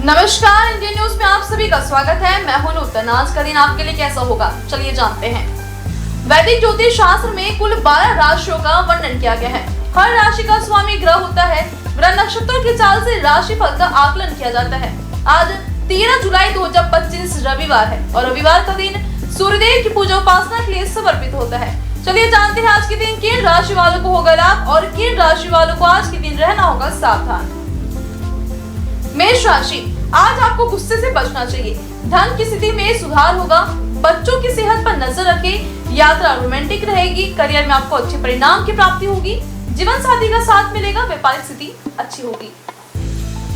नमस्कार, Indian news में आप सभी का स्वागत है। मैं हूं नूतन। आज का दिन आपके लिए कैसा होगा, चलिए जानते हैं। वैदिक ज्योतिष शास्त्र में कुल 12 राशियों का वर्णन किया गया है। हर राशि का स्वामी ग्रह होता है। ग्रह नक्षत्रों की चाल से राशि फल का आकलन किया जाता है। आज 13 जुलाई 2025 रविवार है और रविवार का दिन सूर्यदेव की पूजा उपासना के लिए समर्पित होता है। चलिए जानते हैं आज के दिन किन राशि वालों को होगा लाभ और किन राशि वालों को आज के दिन रहना होगा सावधान। मेष राशि, आज आपको गुस्से से बचना चाहिए। धन की स्थिति में सुधार होगा। बच्चों की सेहत पर नजर रखें। यात्रा रोमांटिक रहेगी। करियर में आपको अच्छे परिणाम की प्राप्ति होगी। जीवन साथी का साथ मिलेगा। व्यापारिक स्थिति अच्छी होगी।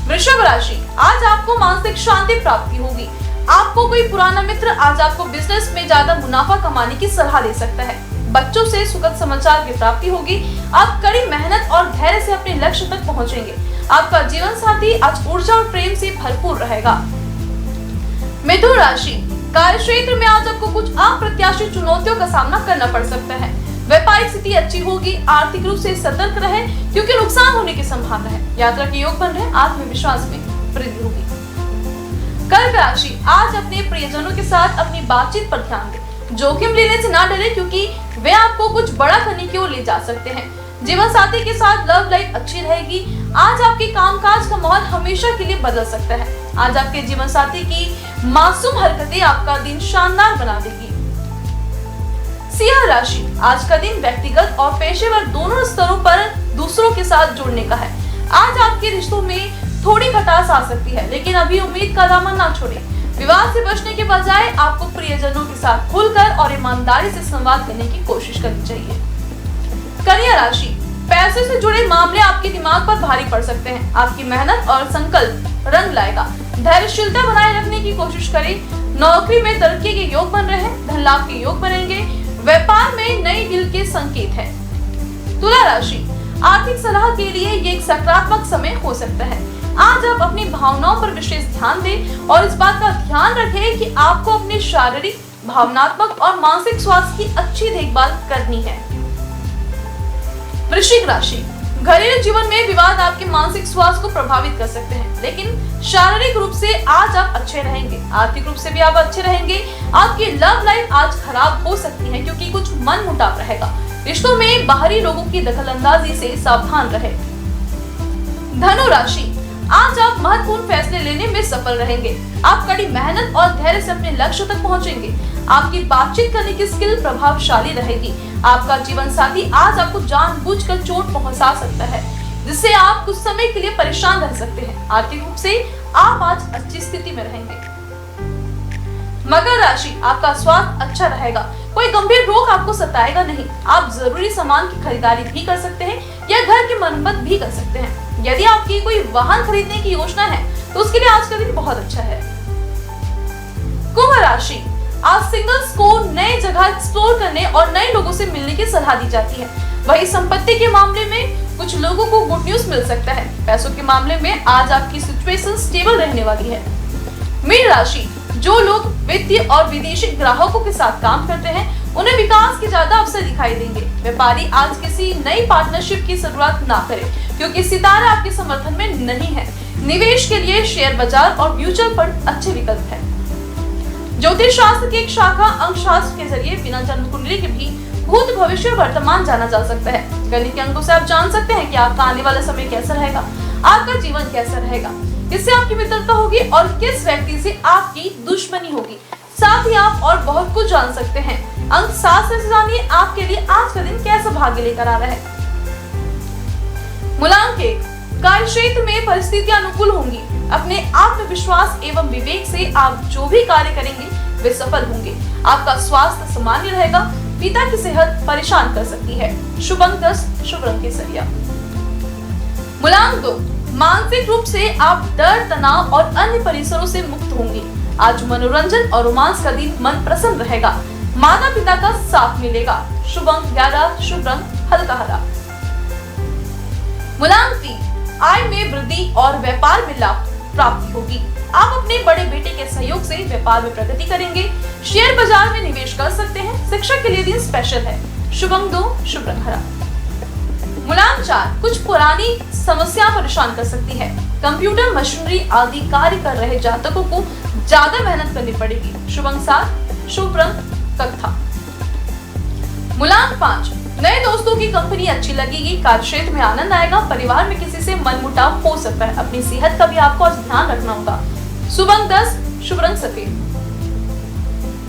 वृषभ राशि, आज आपको मानसिक शांति प्राप्ति होगी। आपको कोई पुराना मित्र आज आपको बिजनेस में ज्यादा मुनाफा कमाने की सलाह दे सकता है। बच्चों से सुखद समाचार की प्राप्ति होगी। आप कड़ी मेहनत और धैर्य से अपने लक्ष्य तक पहुंचेंगे। आपका जीवन साथी आज ऊर्जा और प्रेम से भरपूर रहेगा। मिथुन राशि, कार्य क्षेत्र में आज आपको कुछ अप्रत्याशित चुनौतियों का सामना करना पड़ सकता है। व्यापारिक स्थिति अच्छी होगी। आर्थिक रूप से सतर्क रहें क्योंकि नुकसान होने की संभावना है। यात्रा के योग बन रहे। आत्मविश्वास में वृद्धि होगी। कर्क राशि, आज अपने प्रियजनों के साथ अपनी बातचीत पर ध्यान दें। जोखिम लेने से ना डरे क्योंकि वे आपको कुछ बड़ा करने की ओर ले जा सकते हैं। जीवन साथी के साथ लव लाइफ अच्छी रहेगी। आज आपके कामकाज का माहौल हमेशा के लिए बदल सकता है। आज आपके जीवन साथी की मासूम हरकतें आपका दिन शानदार बना देगी। सिंह राशि, आज का दिन व्यक्तिगत और पेशेवर दोनों स्तरों पर दूसरों के साथ जुड़ने का है। आज आपके रिश्तों में थोड़ी खटास आ सकती है, लेकिन अभी उम्मीद का दामन ना छोड़ें। विवाद से बचने के बजाय आपको प्रियजनों के साथ खुलकर और ईमानदारी से संवाद करने की कोशिश करनी चाहिए। कन्या राशि, पैसे से जुड़े मामले आपके दिमाग पर भारी पड़ सकते हैं। आपकी मेहनत और संकल्प रंग लाएगा। धैर्यशीलता बनाए रखने की कोशिश करें। नौकरी में तरक्की के योग बन रहे हैं। धन लाभ के योग बनेंगे। व्यापार में नई डील के संकेत है। तुला राशि, आर्थिक सलाह के लिए ये एक सकारात्मक समय हो सकता है। आज आप अपनी भावनाओं पर विशेष ध्यान दें और इस बात का ध्यान रखें कि आपको अपने शारीरिक, भावनात्मक और मानसिक स्वास्थ्य की अच्छी देखभाल करनी है। वृश्चिक राशि, घरेलू जीवन में विवाद आपके मानसिक स्वास्थ्य को प्रभावित कर सकते हैं, लेकिन शारीरिक रूप से आज आप अच्छे रहेंगे। आर्थिक रूप से भी आप अच्छे रहेंगे। आपकी लव लाइफ आज खराब हो सकती है क्योंकि कुछ मनमुटाव रहेगा। रिश्तों में बाहरी लोगों की दखलंदाजी से सावधान रहे। धनु राशि, आज आप महत्वपूर्ण फैसले लेने में सफल रहेंगे। आप कड़ी मेहनत और धैर्य से अपने लक्ष्य तक पहुंचेंगे। आपकी बातचीत करने की स्किल प्रभावशाली रहेगी। आपका जीवन साथी आज आपको जानबूझकर चोट पहुंचा सकता है, जिससे आप कुछ समय के लिए परेशान रह सकते हैं। आर्थिक रूप से आप आज अच्छी स्थिति में रहेंगे। मकर राशि, आपका स्वास्थ्य अच्छा रहेगा। कोई गंभीर रोग आपको सताएगा नहीं। आप जरूरी सामान की खरीदारी भी कर सकते हैं या घर की मरम्मत भी कर सकते हैं। यदि आपकी कोई वाहन खरीदने की योजना है तो उसके लिए आज का दिन बहुत अच्छा है। कुंभ राशि, आज सिंगल्स को नए जगह एक्सप्लोर करने और नए लोगों से मिलने की सलाह दी जाती है। वही संपत्ति के मामले में कुछ लोगों को गुड न्यूज मिल सकता है। पैसों के मामले में आज आपकी सिचुएशन स्टेबल रहने वाली है। मीन राशि, जो लोग वित्तीय और विदेशी ग्राहकों के साथ काम करते हैं उन्हें विकास के ज्यादा अवसर दिखाई देंगे। व्यापारी आज किसी नई पार्टनरशिप की शुरुआत ना करें क्योंकि सितारे आपके समर्थन में नहीं है। निवेश के लिए शेयर बाजार और म्यूचुअल फंड अच्छे विकल्प है। ज्योतिष शास्त्र की एक शाखा अंक शास्त्र के जरिए बिना जन्म कुंडली के भी भूत, भविष्य, वर्तमान जाना जा सकता है। गणित के अंकों से आप जान सकते हैं कि आपका आने वाला समय कैसा रहेगा, आपका जीवन कैसा रहेगा, किससे आपकी मित्रता होगी और किस व्यक्ति से आपकी दुश्मनी होगी। साथ ही आप और बहुत कुछ जान सकते हैं। अंक शास्त्र से जानिए आपके लिए आज का दिन कैसा भाग्य लेकर आ रहा है। मूलांक 1, कार्य क्षेत्र में परिस्थितियां अनुकूल होंगी। अपने आत्मविश्वास एवं विवेक से आप जो भी कार्य करेंगे वे सफल होंगे। आपका स्वास्थ्य सामान्य रहेगा। पिता की सेहत परेशान कर सकती है। शुभ अंक 10, शुभ रंग केसरिया। मूलांक 2, मानसिक रूप से आप डर, तनाव और अन्य परिसरों से मुक्त होंगे। आज मनोरंजन और रोमांस का दिन मन प्रसन्न रहेगा। माता पिता का साथ मिलेगा। शुभ अंक 11, शुभ रंग हल्का हरा। मूलांक 3, आय में वृद्धि और व्यापार में लाभ प्राप्ति होगी। आप अपने बड़े बेटे के सहयोग से व्यापार में प्रगति करेंगे। शेयर बाजार में निवेश कर सकते हैं। शिक्षा के लिए दिन स्पेशल है। शुभ अंक 2, शुभ रंग हरा। मुलायम 4, कुछ पुरानी समस्या परेशान कर सकती है। कंप्यूटर, मशीनरी आदि कार्य कर रहे जातकों को ज्यादा मेहनत करनी पड़ेगी। शुभ अंक 7, शुभ रंग कत्था। मुलायम 5, नए दोस्तों की कंपनी अच्छी लगेगी, कार्य क्षेत्र में आनंद आएगा, परिवार में किसी से मनमुटाव हो सकता है, अपनी सेहत का भी आपको ध्यान रखना होगा। शुभ अंक 10, शुभ रंग सफेद।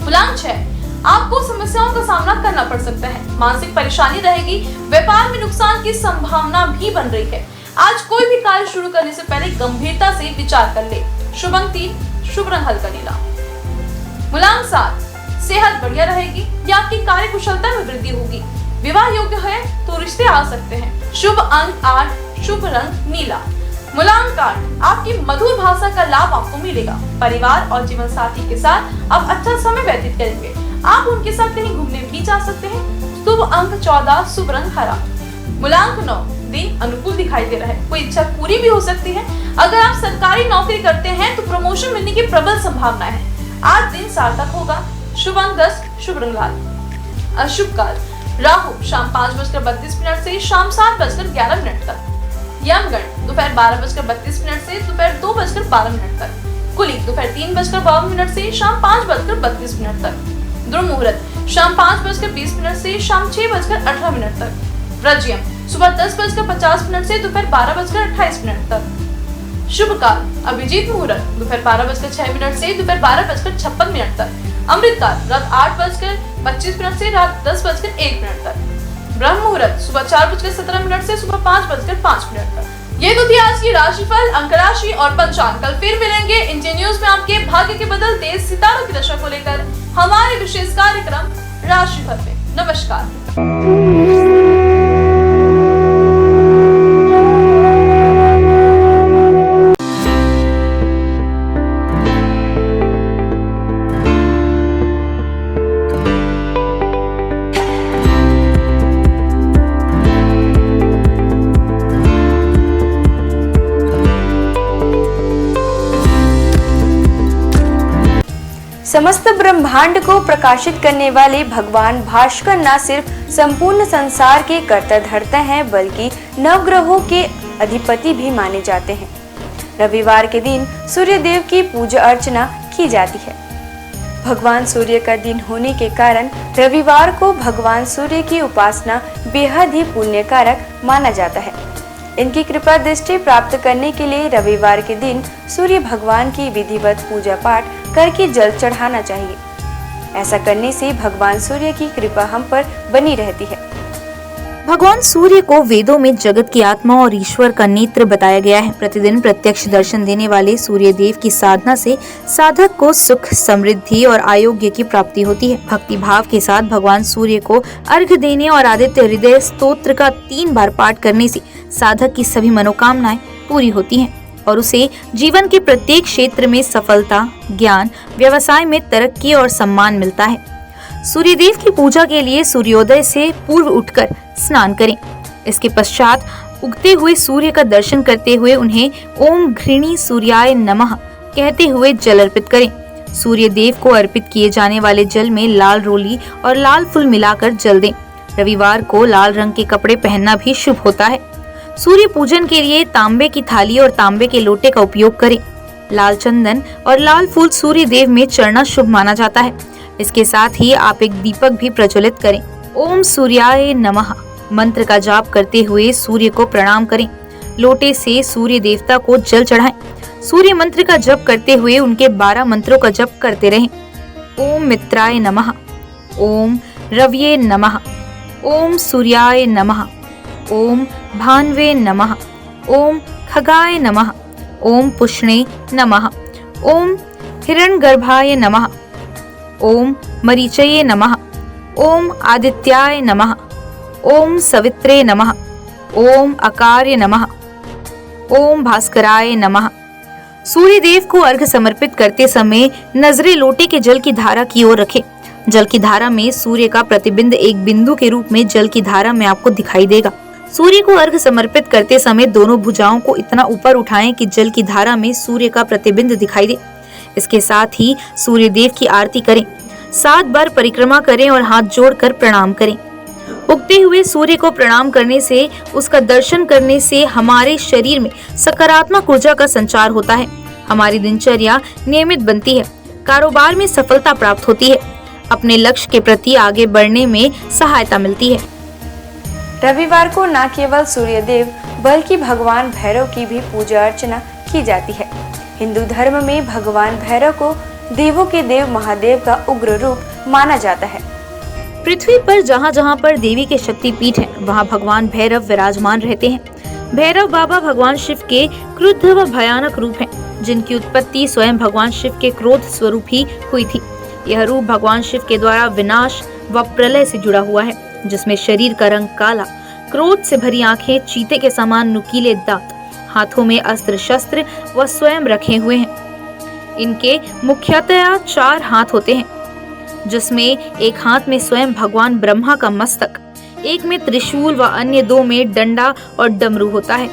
मुलायम 6, आपको समस्याओं का सामना करना पड़ सकता है, मानसिक परेशानी रहेगी, व्यापार में नुकसान की संभावना भी बन रही है। आज कोई भी कार्य शुरू करने से पहले गंभीरता से विचार कर ले। शुभ अंक 3, शुभ रंग हल्का नीला। मुलायम 7, सेहत बढ़िया रहेगी या आपकी कार्य कुशलता में वृद्धि होगी, विवाह योग्य है तो रिश्ते आ सकते हैं। शुभ अंक 8, शुभ रंग नीला। मुलायम 8, आपकी मधुर भाषा का लाभ आपको मिलेगा, परिवार और जीवन साथी के साथ आप अच्छा समय व्यतीत करेंगे, आप उनके साथ कहीं घूमने भी जा सकते हैं। शुभ अंक 14, शुभ रंग हरा। मुलायम 9, दिन अनुकूल दिखाई दे रहा है, कोई इच्छा पूरी भी हो सकती है। अगर आप सरकारी नौकरी करते हैं तो प्रमोशन मिलने की प्रबल संभावना है, आज दिन सार्थक होगा। शुभ अंक 10, शुभ रंग लाल। अशुभ काल राहु शाम 5:32 से शाम 7:11 तक, यमगण दोपहर 12:32 से दोपहर 2:12 तक, कुली दोपहर 3:52 से शाम 5:32 तक, ध्रुव मुहूर्त शाम 5:20 से शाम 6:18 तक, व्रज्यम सुबह 10:50 से दोपहर 12:28 तक। शुभ काल अभिजीत मुहूर्त दोपहर 12:06 से दोपहर 12:56 तक, अमृत काल रात 8:25 से रात 10:01 तक, ब्रह्म मुहूर्त सुबह 4:17 से सुबह 5:05 तक। ये तो थी आज की राशिफल, अंक राशि और पंचांग। कल फिर मिलेंगे इंडिया न्यूज में आपके भाग्य के बदलते सितारों की दशा को लेकर हमारे विशेष कार्यक्रम राशिफल में। नमस्कार। समस्त ब्रह्मांड को प्रकाशित करने वाले भगवान भास्कर न सिर्फ संपूर्ण संसार के कर्ता धर्ता हैं, बल्कि नवग्रहों के अधिपति भी माने जाते हैं। रविवार के दिन सूर्य देव की पूजा अर्चना की जाती है। भगवान सूर्य का दिन होने के कारण रविवार को भगवान सूर्य की उपासना बेहद ही पुण्यकारक माना जाता है। इनकी कृपा दृष्टि प्राप्त करने के लिए रविवार के दिन सूर्य भगवान की विधिवत पूजा पाठ करके जल चढ़ाना चाहिए। ऐसा करने से भगवान सूर्य की कृपा हम पर बनी रहती है। भगवान सूर्य को वेदों में जगत की आत्मा और ईश्वर का नेत्र बताया गया है। प्रतिदिन प्रत्यक्ष दर्शन देने वाले सूर्य देव की साधना से साधक को सुख, समृद्धि और आरोग्य की प्राप्ति होती है। भक्ति भाव के साथ भगवान सूर्य को अर्घ्य देने और आदित्य हृदय स्तोत्र का 3 बार पाठ करने से साधक की सभी मनोकामनाएं पूरी होती हैं और उसे जीवन के प्रत्येक क्षेत्र में सफलता, ज्ञान, व्यवसाय में तरक्की और सम्मान मिलता है। सूर्यदेव की पूजा के लिए सूर्योदय से पूर्व उठकर स्नान करें। इसके पश्चात उगते हुए सूर्य का दर्शन करते हुए उन्हें ओम घृणी सूर्याय नमः कहते हुए जल अर्पित करें। सूर्य देव को अर्पित किए जाने वाले जल में लाल रोली और लाल फूल मिलाकर जल दें। रविवार को लाल रंग के कपड़े पहनना भी शुभ होता है। सूर्य पूजन के लिए तांबे की थाली और तांबे के लोटे का उपयोग करें। लाल चंदन और लाल फूल सूर्य देव में चढ़ना शुभ माना जाता है। इसके साथ ही आप एक दीपक भी प्रज्वलित करें। ओम सूर्याय नमः मंत्र का जाप करते हुए सूर्य को प्रणाम करें। लोटे से सूर्य देवता को जल चढ़ाएं। सूर्य मंत्र का जप करते हुए उनके 12 मंत्रों का जप करते रहें। ओम मित्राय नमः, ओम रव्ये नमः, ओम सूर्याय नमः, ओम भान्वे नमः, ओम खगाय नमः, ओम पुष्णे नमः, ओम हिरण्यगर्भाय नमः, ओम मरीचये नमः, ओम आदित्याय नमः, ओम सवित्रे नमः, ओम अकार्य नमः, ओम भास्कराय नमः। सूर्य देव को अर्घ्य समर्पित करते समय नजरें लोटे के जल की धारा की ओर रखें। जल की धारा में सूर्य का प्रतिबिंब एक बिंदु के रूप में जल की धारा में आपको दिखाई देगा। सूर्य को अर्घ्य समर्पित करते समय दोनों भुजाओं को इतना ऊपर उठाएं कि जल की धारा में सूर्य का प्रतिबिंब दिखाई दे। इसके साथ ही सूर्य देव की आरती करें। 7 बार परिक्रमा करें और हाथ जोड़कर प्रणाम करें। उगते हुए सूर्य को प्रणाम करने से, उसका दर्शन करने से हमारे शरीर में सकारात्मक ऊर्जा का संचार होता है। हमारी दिनचर्या नियमित बनती है, कारोबार में सफलता प्राप्त होती है, अपने लक्ष्य के प्रति आगे बढ़ने में सहायता मिलती है। रविवार को न केवल सूर्य देव बल्कि भगवान भैरव की भी पूजा अर्चना की जाती है। हिंदू धर्म में भगवान भैरव को देवों के देव महादेव का उग्र रूप माना जाता है। पृथ्वी पर जहाँ जहाँ पर देवी के शक्तिपीठ हैं, वहाँ भगवान भैरव विराजमान रहते हैं। भैरव बाबा भगवान शिव के क्रुद्ध व भयानक रूप हैं, जिनकी उत्पत्ति स्वयं भगवान शिव के क्रोध स्वरूप ही हुई थी। यह रूप भगवान शिव के द्वारा विनाश व प्रलय से जुड़ा हुआ है, जिसमें शरीर का रंग काला, क्रोध से भरी आंखें, चीते के समान नुकीले दांत, हाथों में अस्त्र शस्त्र व स्वयं रखे हुए हैं। इनके मुख्यतया 4 हाथ होते हैं, जिसमें एक हाथ में स्वयं भगवान ब्रह्मा का मस्तक, एक में त्रिशूल व अन्य 2 में डंडा और डमरू होता है।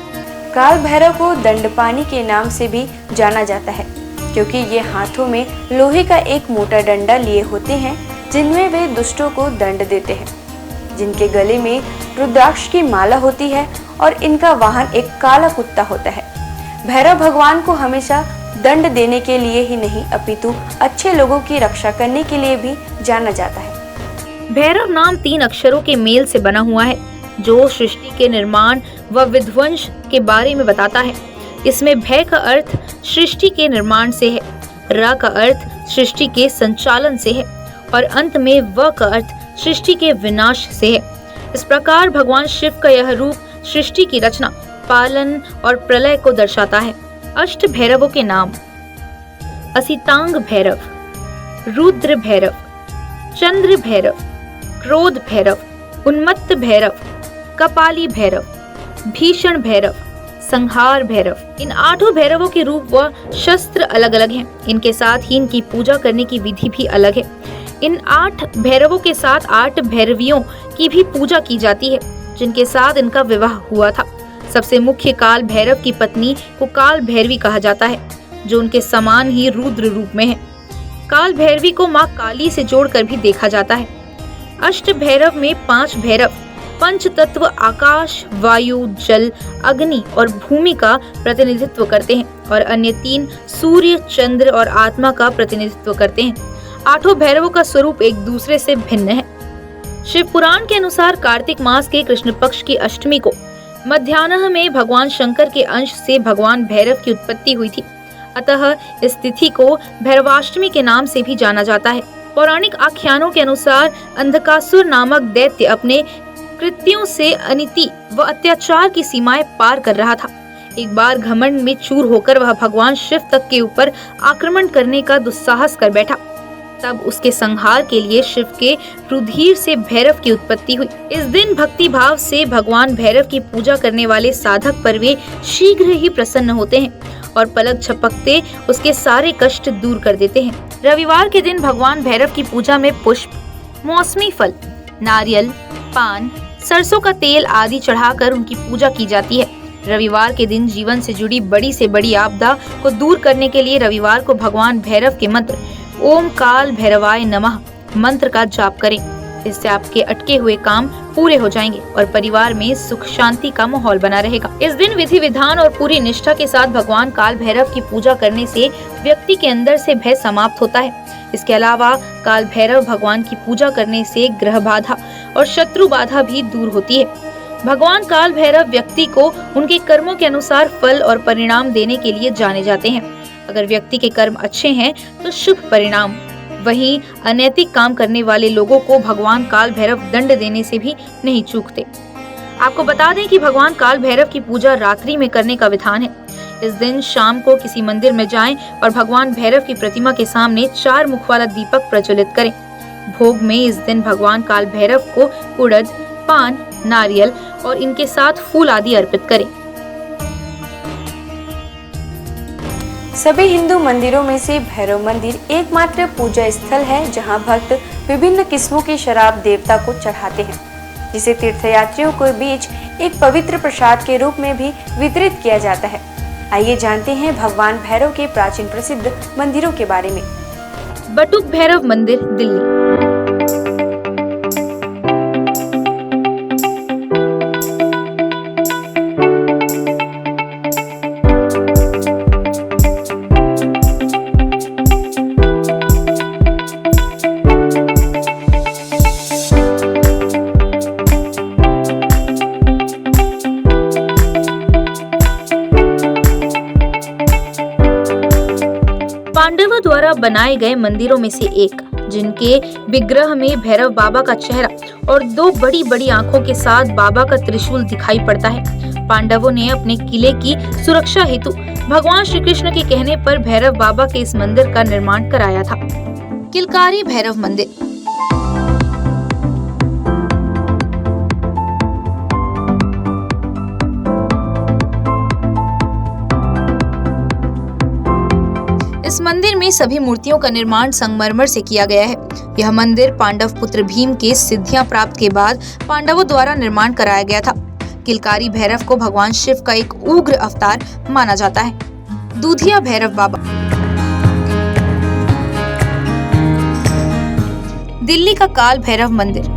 काल भैरव को दंडपानी के नाम से भी जाना जाता है, क्योंकि ये हाथों में लोहे का एक मोटा डंडा लिए होते हैं, जिनमें वे दुष्टों को दंड देते हैं। जिनके गले में रुद्राक्ष की माला होती है और इनका वाहन एक काला कुत्ता होता है। भैरव भगवान को हमेशा दंड देने के लिए ही नहीं, अपितु अच्छे लोगों की रक्षा करने के लिए भी जाना जाता है। भैरव नाम 3 अक्षरों के मेल से बना हुआ है, जो सृष्टि के निर्माण व विध्वंस के बारे में बताता है। इसमें भय का अर्थ सृष्टि के निर्माण से है, र का अर्थ सृष्टि के संचालन से है और अंत में व का अर्थ सृष्टि के विनाश से है। इस प्रकार भगवान शिव का यह रूप सृष्टि की रचना, पालन और प्रलय को दर्शाता है। अष्ट भैरवों के नाम: असितांग भैरव, रुद्र भैरव, चंद्र भैरव, क्रोध भैरव, उन्मत्त भैरव, कपाली भैरव, भीषण भैरव, संहार भैरव। इन 8 भैरवों के रूप व शस्त्र अलग अलग हैं। इनके साथ ही इनकी पूजा करने की विधि भी अलग है। इन 8 भैरवों के साथ 8 भैरवियों की भी पूजा की जाती है, जिनके साथ इनका विवाह हुआ था। सबसे मुख्य काल भैरव की पत्नी को काल भैरवी कहा जाता है, जो उनके समान ही रुद्र रूप में है। काल भैरवी को माँ काली से जोड़कर भी देखा जाता है। अष्ट भैरव में 5 भैरव पंच तत्व आकाश, वायु, जल, अग्नि और भूमि का प्रतिनिधित्व करते हैं और अन्य 3 सूर्य, चंद्र और आत्मा का प्रतिनिधित्व करते हैं। 8 भैरवों का स्वरूप एक दूसरे से भिन्न है। शिव पुराण के अनुसार कार्तिक मास के कृष्ण पक्ष की अष्टमी को मध्याह्न में भगवान शंकर के अंश से भगवान भैरव की उत्पत्ति हुई थी। अतः इस तिथि को भैरवाष्टमी के नाम से भी जाना जाता है। पौराणिक आख्यानों के अनुसार अंधकासुर नामक दैत्य अपने कृत्यों से अनिति व अत्याचार की सीमाएं पार कर रहा था। एक बार घमंड में चूर होकर वह भगवान शिव तक के ऊपर आक्रमण करने का दुस्साहस कर बैठा। तब उसके संहार के लिए शिव के रुधिर से भैरव की उत्पत्ति हुई। इस दिन भक्ति भाव से भगवान भैरव की पूजा करने वाले साधक पर वे शीघ्र ही प्रसन्न होते हैं और पलक झपकते उसके सारे कष्ट दूर कर देते हैं। रविवार के दिन भगवान भैरव की पूजा में पुष्प, मौसमी फल, नारियल, पान, सरसों का तेल आदि चढ़ाकर उनकी पूजा की जाती है। रविवार के दिन जीवन से जुड़ी बड़ी से बड़ी आपदा को दूर करने के लिए रविवार को भगवान भैरव के मंत्र ओम काल भैरवाय नमः मंत्र का जाप करें। इससे आपके अटके हुए काम पूरे हो जाएंगे और परिवार में सुख शांति का माहौल बना रहेगा। इस दिन विधि विधान और पूरी निष्ठा के साथ भगवान काल भैरव की पूजा करने से व्यक्ति के अंदर से भय समाप्त होता है। इसके अलावा काल भैरव भगवान की पूजा करने से ग्रह बाधा और शत्रु बाधा भी दूर होती है। भगवान काल भैरव व्यक्ति को उनके कर्मों के अनुसार फल और परिणाम देने के लिए जाने जाते हैं। अगर व्यक्ति के कर्म अच्छे हैं तो शुभ परिणाम, वहीं अनैतिक काम करने वाले लोगों को भगवान काल भैरव दंड देने से भी नहीं चूकते। आपको बता दें कि भगवान काल भैरव की पूजा रात्रि में करने का विधान है। इस दिन शाम को किसी मंदिर में जाएं और भगवान भैरव की प्रतिमा के सामने 4 मुख वाला दीपक प्रज्वलित करें। भोग में इस दिन भगवान काल भैरव को उड़द, पान, नारियल और इनके साथ फूल आदि अर्पित करें। सभी हिंदू मंदिरों में से भैरव मंदिर एकमात्र पूजा स्थल है जहां भक्त विभिन्न किस्मों की शराब देवता को चढ़ाते हैं, जिसे तीर्थयात्रियों के बीच एक पवित्र प्रसाद के रूप में भी वितरित किया जाता है। आइए जानते हैं भगवान भैरव के प्राचीन प्रसिद्ध मंदिरों के बारे में। बटुक भैरव मंदिर, दिल्ली। पांडवों द्वारा बनाए गए मंदिरों में से एक, जिनके विग्रह में भैरव बाबा का चेहरा और दो बड़ी बड़ी आंखों के साथ बाबा का त्रिशूल दिखाई पड़ता है। पांडवों ने अपने किले की सुरक्षा हेतु भगवान श्री कृष्ण के कहने पर भैरव बाबा के इस मंदिर का निर्माण कराया था। किलकारी भैरव मंदिर। इस मंदिर में सभी मूर्तियों का निर्माण संगमरमर से किया गया है। यह मंदिर पांडव पुत्र भीम के सिद्धियां प्राप्त के बाद पांडवों द्वारा निर्माण कराया गया था। किलकारी भैरव को भगवान शिव का एक उग्र अवतार माना जाता है। दूधिया भैरव बाबा। दिल्ली का काल भैरव मंदिर।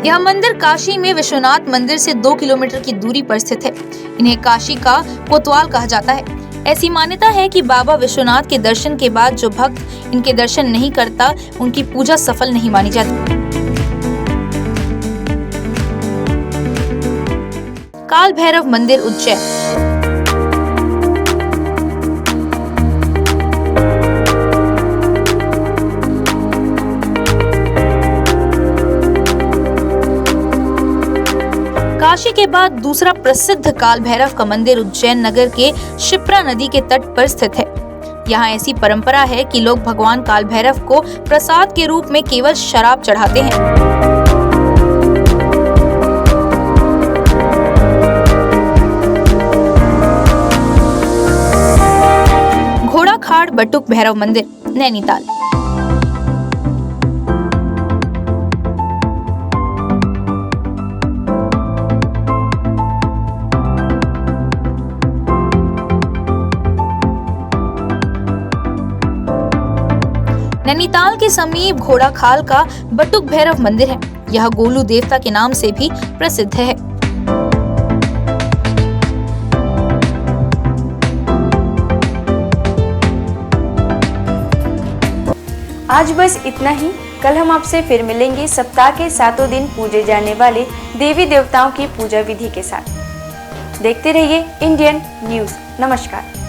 यह मंदिर काशी में विश्वनाथ मंदिर से 2 किलोमीटर की दूरी पर स्थित है। इन्हें काशी का कोतवाल कहा जाता है। ऐसी मान्यता है कि बाबा विश्वनाथ के दर्शन के बाद जो भक्त इनके दर्शन नहीं करता, उनकी पूजा सफल नहीं मानी जाती। काल भैरव मंदिर उज्जैन। काशी के बाद दूसरा प्रसिद्ध काल भैरव का मंदिर उज्जैन नगर के शिप्रा नदी के तट पर स्थित है। यहाँ ऐसी परंपरा है कि लोग भगवान काल भैरव को प्रसाद के रूप में केवल शराब चढ़ाते हैं। घोड़ाखाड़ बटुक भैरव मंदिर, नैनीताल। नैनीताल के समीप घोड़ाखाल का बटुक भैरव मंदिर है। यह गोलू देवता के नाम से भी प्रसिद्ध है। आज बस इतना ही। कल हम आपसे फिर मिलेंगे सप्ताह के 7 दिन पूजे जाने वाले देवी देवताओं की पूजा विधि के साथ। देखते रहिए इंडियन न्यूज़। नमस्कार।